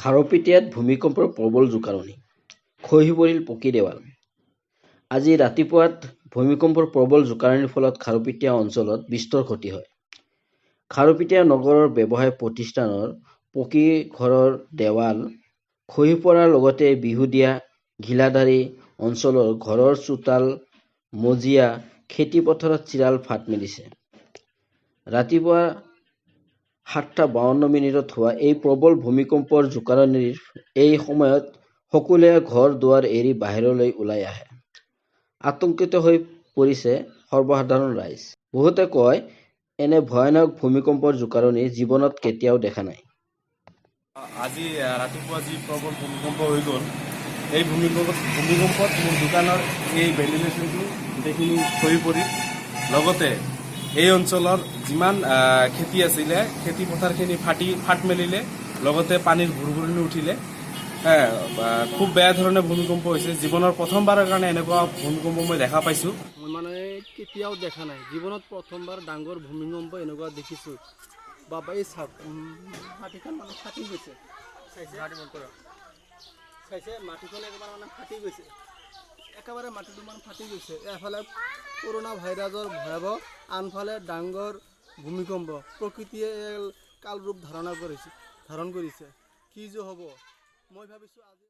খাৰুপেটীয়াত ভূমিকম্পৰ প্ৰবল জোকাৰণি, খহি পৰিল পকী দেৱাল। আজি ৰাতিপুৱাত ভূমিকম্পৰ প্ৰবল জোকাৰণিৰ ফলত খাৰুপেটীয়া অঞ্চলত বিস্তৰ ক্ষতি হয়। খাৰুপেটীয়া নগৰৰ ব্যৱসায় প্ৰতিষ্ঠানৰ পকী ঘৰৰ দেৱাল খহি পৰাৰ লগতে বিহুদিয়া, ঘিলাধাৰী অঞ্চলৰ ঘৰৰ চোতাল, মজিয়া, খেতি পথাৰত চিৰাল ফাট মেলিছে। ৰাতিপুৱা 7:52 হোৱা এই প্ৰবল ভূমিকম্পৰ জোকাৰণিৰ এই সময়ত সকলোৱে ঘৰ-দুৱাৰ এৰি বাহিৰলৈ ওলাই আহে। আতংকিত হৈ পৰিছে সৰ্বসাধাৰণ ৰাইজ। বহুতে কয়, এনে ভয়ানক ভূমিকম্পৰ জোকাৰণি জীৱনত কেতিয়াও দেখা নাই। আজি ৰাতিপুৱা যি প্ৰবল ভূমিকম্প হৈ গ'ল, এই ভূমিকম্পত মোৰ দোকানৰ এই ভেণ্টিলেশ্যনটো গোটেইখিনি খহি পৰিল। লগতে এই অঞ্চলৰ যিমান খেতি আছিলে, খেতি পথাৰখিনি ফাট মেলিলে, লগতে পানীৰ ভুৰভুৰণি উঠিলে। খুব বেয়া ধৰণে ভূমিকম্প হৈছে। জীৱনৰ প্ৰথমবাৰৰ কাৰণে এনেকুৱা ভূমিকম্প মই দেখা পাইছোঁ। মানে কেতিয়াও দেখা নাই, জীৱনত প্ৰথমবাৰ ডাঙৰ ভূমিকম্প এনেকুৱা দেখিছোঁ। বাবা এই চাওক, মাটিখন মানে ফাটি গৈছে, চাইছে মাটিখন একেবাৰে মানে ফাটি গৈছে, একেবাৰে মাটিটো মানে ফাটি গৈছে। এফালে কৰোণা ভাইৰাছৰ ভয়াৱহ, আনফালে ডাঙৰ ভূমিকম্প। প্ৰকৃতিয়ে কাল ৰূপ ধাৰণ কৰিছে। কি যে হ'ব মই ভাবিছোঁ আজি